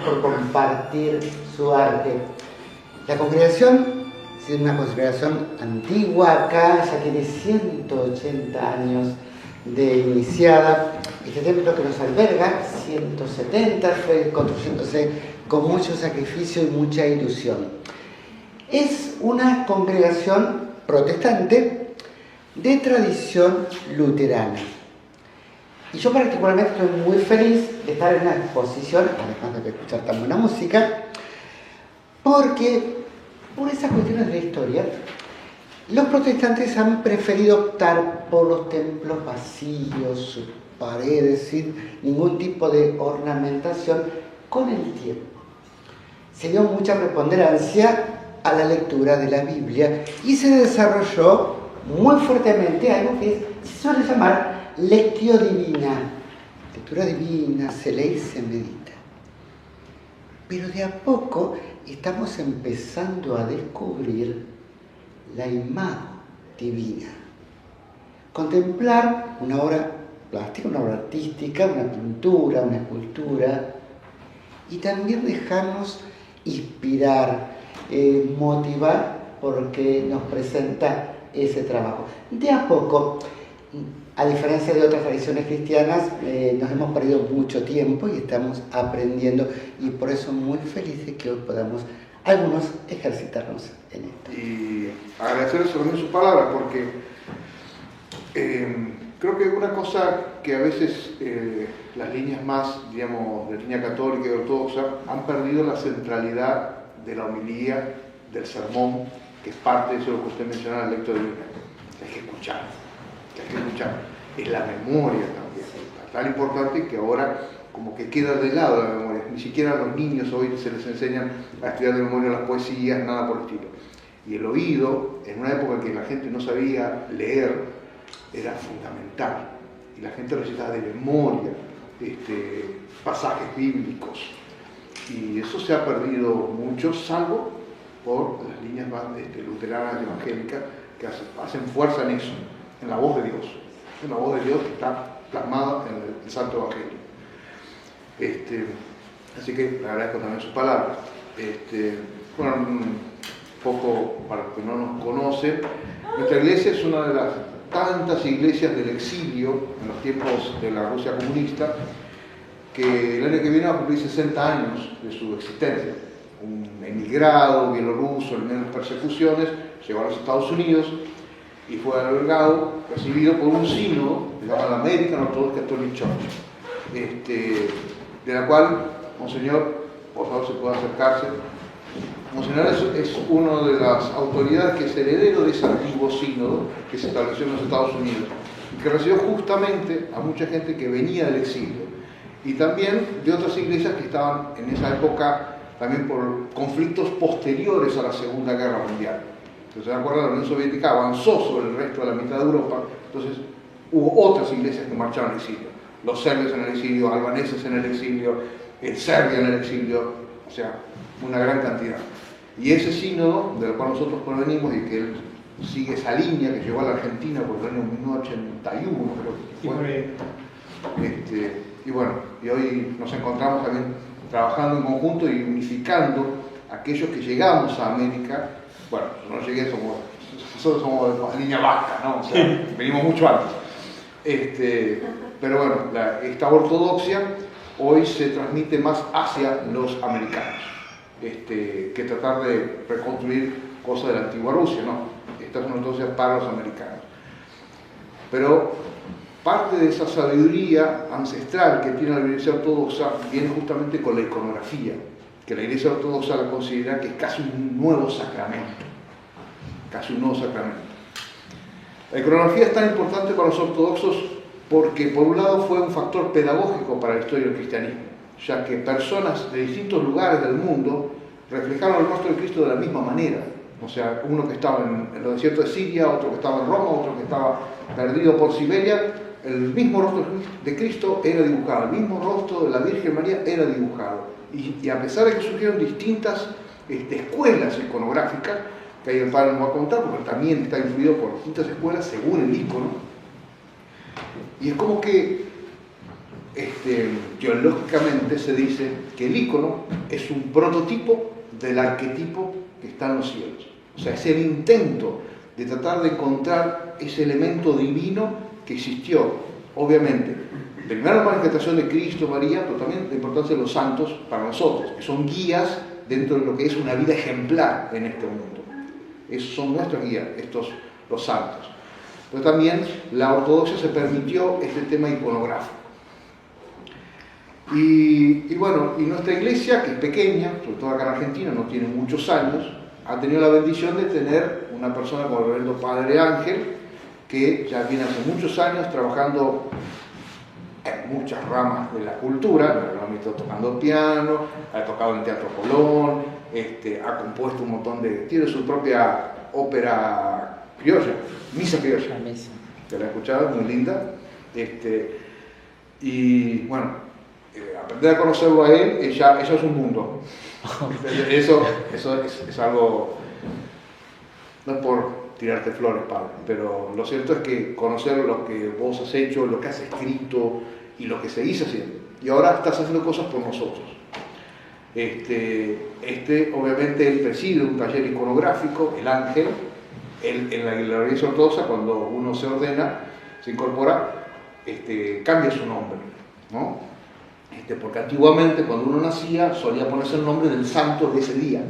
por compartir su arte. La congregación es una congregación antigua acá, ya tiene 180 años de iniciada. Este templo que nos alberga, 170, fue construyéndose con mucho sacrificio y mucha ilusión. Es una congregación protestante de tradición luterana. Y yo particularmente estoy muy feliz de estar en una exposición, además de escuchar tan buena música, porque por esas cuestiones de la historia, los protestantes han preferido optar por los templos vacíos, sus paredes, sin ningún tipo de ornamentación con el tiempo. Se dio mucha preponderancia a la lectura de la Biblia y se desarrolló muy fuertemente algo que se suele llamar lectio divina. Lectura divina, se lee y se medita. Pero de a poco estamos empezando a descubrir la imagen divina. Contemplar una obra plástica, una obra artística, una pintura, una escultura, y también dejarnos inspirar, motivar porque nos presenta ese trabajo. De a poco, a diferencia de otras tradiciones cristianas, nos hemos perdido mucho tiempo y estamos aprendiendo, y por eso muy felices que hoy podamos algunos ejercitarnos en esto. Y agradecerles también sus palabras, porque creo que una cosa que a veces las líneas más, digamos, de línea católica y ortodoxa han perdido la centralidad de la homilía, del sermón, que es parte de eso que usted mencionaba, el lecto divino. Hay que escuchar, es la memoria también, es tan importante que ahora como que queda de lado la memoria. Ni siquiera a los niños hoy se les enseñan a estudiar de memoria las poesías, nada por el estilo. Y el oído, en una época en que la gente no sabía leer, era fundamental. Y la gente recitaba de memoria pasajes bíblicos. Y eso se ha perdido mucho, salvo por las líneas más luteranas y evangélicas que hacen fuerza en eso, en la voz de Dios. Es una voz de Dios que está plasmada en el Santo Evangelio. Así que le agradezco también sus palabras. Bueno, un poco para los que no nos conocen, nuestra iglesia es una de las tantas iglesias del exilio en los tiempos de la Rusia comunista, que el año que viene va a cumplir 60 años de su existencia. Un emigrado bielorruso en menos persecuciones llegó a los Estados Unidos y fue albergado, recibido por un sínodo que se llama la American Orthodox Catholic Church, de la cual, Monseñor, por favor, se puede acercarse. Monseñor es una de las autoridades que es heredero de ese antiguo sínodo que se estableció en los Estados Unidos y que recibió justamente a mucha gente que venía del exilio y también de otras iglesias que estaban en esa época también por conflictos posteriores a la Segunda Guerra Mundial. Entonces, ¿se acuerdan? La Unión Soviética avanzó sobre el resto de la mitad de Europa, entonces hubo otras iglesias que marcharon al exilio. Los serbios en el exilio, albaneses en el exilio, Serbia en el exilio, o sea, una gran cantidad. Y ese sínodo, del cual nosotros provenimos y que él sigue esa línea que llegó a la Argentina por el año 1981, creo que fue. Y bueno, y hoy nos encontramos también trabajando en conjunto y unificando aquellos que llegamos a América. Bueno, no llegué, nosotros somos de línea vasca, ¿no? O sea, venimos mucho antes. Pero bueno, esta ortodoxia hoy se transmite más hacia los americanos, que tratar de reconstruir cosas de la antigua Rusia, ¿no? Esta es una ortodoxia para los americanos. Pero parte de esa sabiduría ancestral que tiene la Iglesia Ortodoxa viene justamente con la iconografía, que la Iglesia Ortodoxa la considera que es casi un nuevo sacramento. La iconografía es tan importante para los ortodoxos porque, por un lado, fue un factor pedagógico para la historia del cristianismo, ya que personas de distintos lugares del mundo reflejaron el rostro de Cristo de la misma manera. O sea, uno que estaba en los desiertos de Siria, otro que estaba en Roma, otro que estaba perdido por Siberia, el mismo rostro de Cristo era dibujado, el mismo rostro de la Virgen María era dibujado. Y a pesar de que surgieron distintas escuelas iconográficas, que ahí el padre nos va a contar, porque también está influido por distintas escuelas según el icono, y es como que teológicamente se dice que el ícono es un prototipo del arquetipo que está en los cielos. O sea, es el intento de tratar de encontrar ese elemento divino que existió, obviamente, primero la manifestación de Cristo, María, pero también la importancia de los santos para nosotros, que son guías dentro de lo que es una vida ejemplar en este mundo. Esos son nuestras guías, los santos. Pero también la ortodoxia se permitió este tema iconográfico. Y bueno, y nuestra iglesia, que es pequeña, sobre todo acá en Argentina, no tiene muchos años, ha tenido la bendición de tener una persona como el reverendo Padre Ángel, que ya viene hace muchos años trabajando en muchas ramas de la cultura, en el ámbito tocando piano, ha tocado en el Teatro Colón, ha compuesto un montón tiene su propia ópera criolla, misa criolla. La misa. Que la he escuchado, muy linda. Y bueno, aprender a conocerlo a él, ya es un mundo. Eso es algo, no es por tirarte flores, padre, pero lo cierto es que conocer lo que vos has hecho, lo que has escrito y lo que seguís haciendo. Y ahora estás haciendo cosas por nosotros. Obviamente él preside un taller iconográfico, el Ángel. En la iglesia ortodoxa, cuando uno se ordena, se incorpora, cambia su nombre, ¿no? Porque antiguamente cuando uno nacía solía ponerse el nombre del santo de ese día,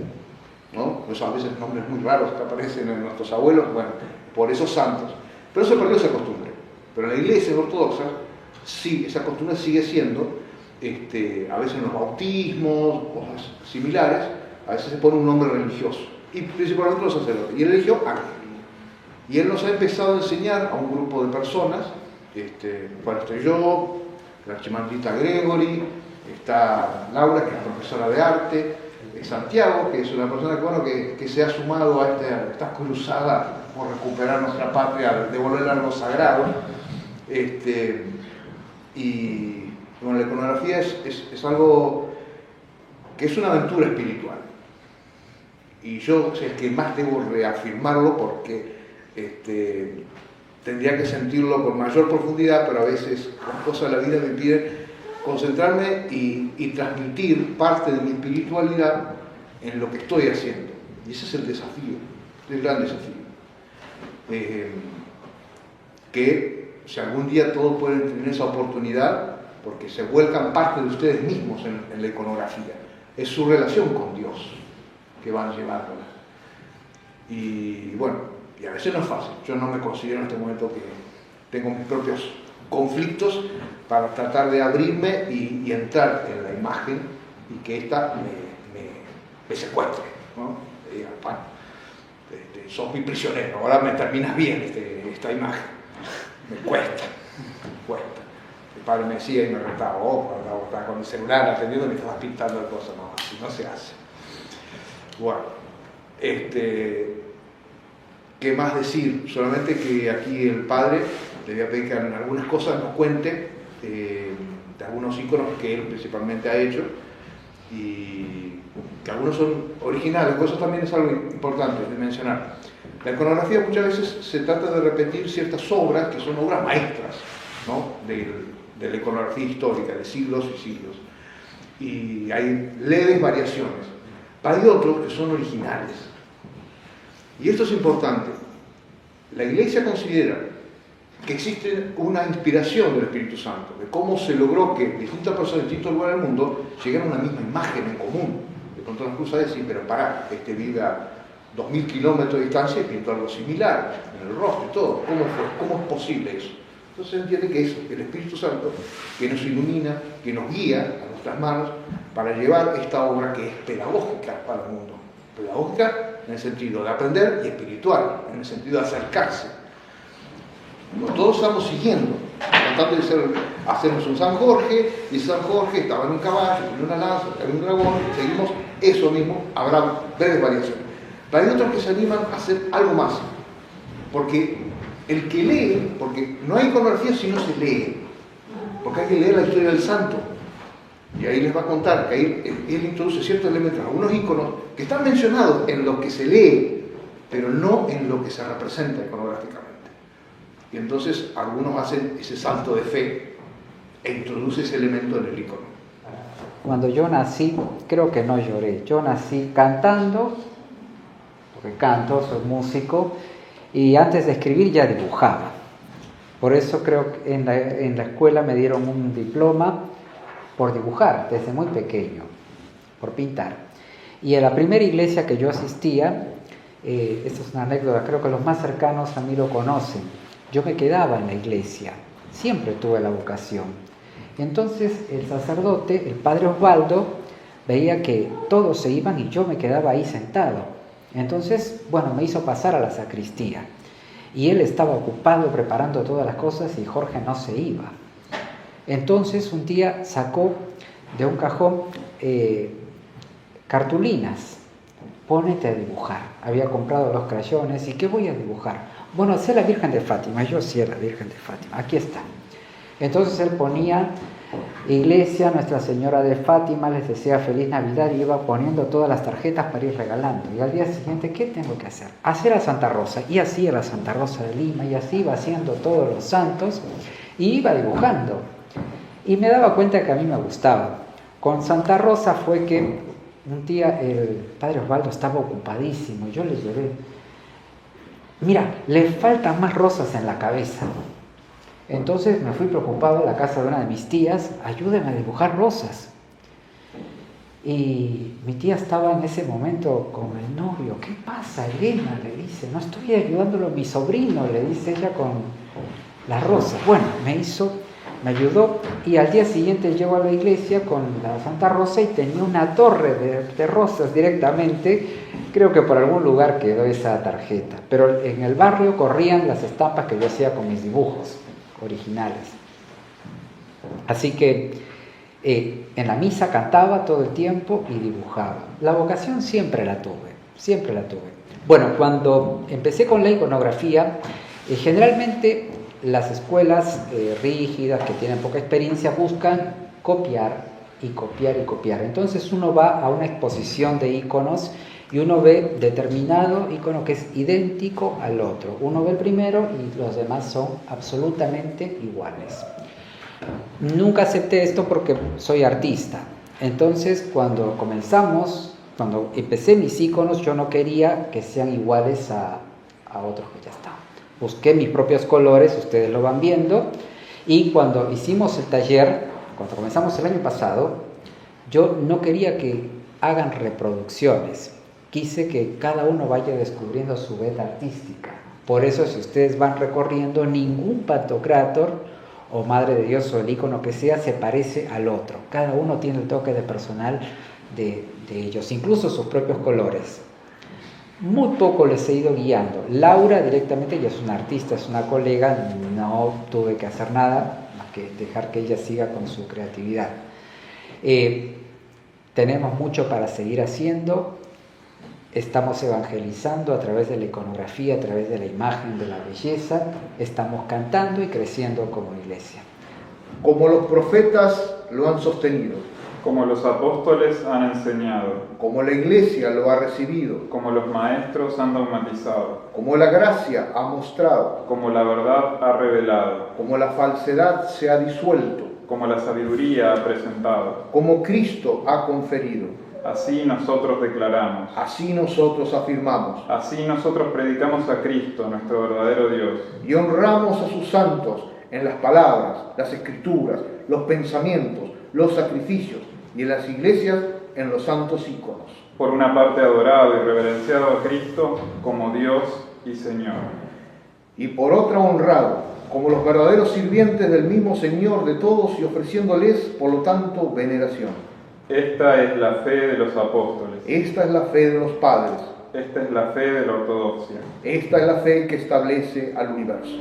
¿no? Por eso a veces nombres muy raros que aparecen en nuestros abuelos, bueno, por esos santos. Pero se perdió esa costumbre. Pero en la iglesia ortodoxa, sí, esa costumbre sigue siendo, a veces en los bautismos, cosas similares, a veces se pone un nombre religioso, y principalmente los sacerdotes. Y él eligió Ángel. Y él nos ha empezado a enseñar a un grupo de personas, bueno, estoy yo, la archimandrita Gregory, está Laura, que es profesora de arte, Santiago, que es una persona que se ha sumado a esta cruzada por recuperar nuestra patria, devolverle algo sagrado. Y bueno, la iconografía es algo que es una aventura espiritual. Y yo es que más debo reafirmarlo porque tendría que sentirlo con mayor profundidad, pero a veces las cosas de la vida me impiden concentrarme y transmitir parte de mi espiritualidad en lo que estoy haciendo. Y ese es el desafío, el gran desafío. Que si algún día todos pueden tener esa oportunidad, porque se vuelcan parte de ustedes mismos en la iconografía, es su relación con Dios que van llevándola. Y bueno, y a veces no es fácil. Yo no me considero en este momento que tengo mis propios conflictos para tratar de abrirme y entrar en la imagen y que ésta me secuestre, ¿no? Y diga, bueno, sos mi prisionero, ahora me terminas bien esta imagen. Me cuesta. El padre me decía y me retaba, estaba con el celular atendiendo y me estaba pintando de cosas. No, así no se hace. Bueno, ¿qué más decir? Solamente que aquí el padre le voy a pedir que en algunas cosas nos cuente de algunos íconos que él principalmente ha hecho y que algunos son originales, pues eso también es algo importante de mencionar. La iconografía muchas veces se trata de repetir ciertas obras que son obras maestras, ¿no? de la iconografía histórica, de siglos y siglos. Y hay leves variaciones. Pero hay otros que son originales. Y esto es importante. La Iglesia considera que existe una inspiración del Espíritu Santo, de cómo se logró que distintas personas de distintos lugares del mundo llegaran a una misma imagen en común. De pronto nos cruza decir, pero pará, vive a 2000 kilómetros de distancia y pintó algo similar, en el rostro y todo. ¿Cómo es posible eso? Entonces se entiende que es el Espíritu Santo que nos ilumina, que nos guía a nuestras manos para llevar esta obra que es pedagógica para el mundo. Pedagógica en el sentido de aprender y espiritual, en el sentido de acercarse. Todos estamos siguiendo, tratando de hacernos un San Jorge, y San Jorge estaba en un caballo, en una lanza, en un dragón, seguimos eso mismo, habrá breves variaciones. Pero hay otros que se animan a hacer algo más, porque el que lee, porque no hay iconografía si no se lee, porque hay que leer la historia del santo, y ahí les va a contar que ahí él introduce ciertos elementos, algunos iconos que están mencionados en lo que se lee, pero no en lo que se representa iconográficamente. Y entonces algunos hacen ese salto de fe e introduce ese elemento en el icono. Cuando yo nací, creo que no lloré. Yo nací cantando, porque canto, soy músico, y antes de escribir ya dibujaba. Por eso creo que en la escuela me dieron un diploma por dibujar, desde muy pequeño, por pintar. Y en la primera iglesia que yo asistía, esta es una anécdota, creo que los más cercanos a mí lo conocen, yo me quedaba en la iglesia, siempre tuve la vocación. Entonces el sacerdote, el padre Osvaldo, veía que todos se iban y yo me quedaba ahí sentado. Entonces, bueno, me hizo pasar a la sacristía. Y él estaba ocupado preparando todas las cosas y Jorge no se iba. Entonces un día sacó de un cajón cartulinas. Pónete a dibujar. Había comprado los crayones y ¿qué voy a dibujar? Bueno, sé la Virgen de Fátima. Yo sí la Virgen de Fátima. Aquí está. Entonces él ponía iglesia, Nuestra Señora de Fátima, les decía Feliz Navidad y iba poniendo todas las tarjetas para ir regalando. Y al día siguiente, ¿qué tengo que hacer? Hacer a Santa Rosa. Y así era Santa Rosa de Lima y así iba haciendo todos los santos y iba dibujando. Y me daba cuenta que a mí me gustaba. Con Santa Rosa fue que un día el padre Osvaldo estaba ocupadísimo. Yo le llevé, mira, le faltan más rosas en la cabeza. Entonces me fui preocupado a la casa de una de mis tías, ayúdame a dibujar rosas. Y mi tía estaba en ese momento con el novio. ¿Qué pasa, Elena? Le dice, no estoy ayudándolo a mi sobrino, le dice ella con las rosas. Bueno, me ayudó y al día siguiente llego a la iglesia con la Santa Rosa y tenía una torre de rosas directamente. Creo que por algún lugar quedó esa tarjeta. Pero en el barrio corrían las estampas que yo hacía con mis dibujos originales. Así que en la misa cantaba todo el tiempo y dibujaba. La vocación siempre la tuve. Bueno, cuando empecé con la iconografía, generalmente las escuelas rígidas que tienen poca experiencia buscan copiar y copiar y copiar. Entonces uno va a una exposición de iconos y uno ve determinado icono que es idéntico al otro. Uno ve el primero y los demás son absolutamente iguales. Nunca acepté esto porque soy artista. Entonces cuando empecé mis iconos, yo no quería que sean iguales a otros que ya estaban. Busqué mis propios colores, ustedes lo van viendo, y cuando hicimos el taller, cuando comenzamos el año pasado, yo no quería que hagan reproducciones. Quise que cada uno vaya descubriendo su veta artística. Por eso, si ustedes van recorriendo, ningún Pantocrátor o Madre de Dios o el icono que sea se parece al otro. Cada uno tiene el toque de personal de ellos, incluso sus propios colores. Muy poco les he ido guiando. Laura directamente, ella es una artista, es una colega, no tuve que hacer nada más que dejar que ella siga con su creatividad. Tenemos mucho para seguir haciendo. Estamos evangelizando a través de la iconografía, a través de la imagen, de la belleza. Estamos cantando y creciendo como iglesia. Como los profetas lo han sostenido. Como los apóstoles han enseñado. Como la iglesia lo ha recibido. Como los maestros han dogmatizado. Como la gracia ha mostrado. Como la verdad ha revelado. Como la falsedad se ha disuelto. Como la sabiduría ha presentado. Como Cristo ha conferido. Así nosotros declaramos. Así nosotros afirmamos. Así nosotros predicamos a Cristo, nuestro verdadero Dios. Y honramos a sus santos en las palabras, las escrituras, los pensamientos, los sacrificios y en las iglesias en los santos íconos. Por una parte adorado y reverenciado a Cristo como Dios y Señor. Y por otra honrado, como los verdaderos sirvientes del mismo Señor de todos y ofreciéndoles, por lo tanto, veneración. Esta es la fe de los apóstoles. Esta es la fe de los padres. Esta es la fe de la ortodoxia. Esta es la fe que establece al universo.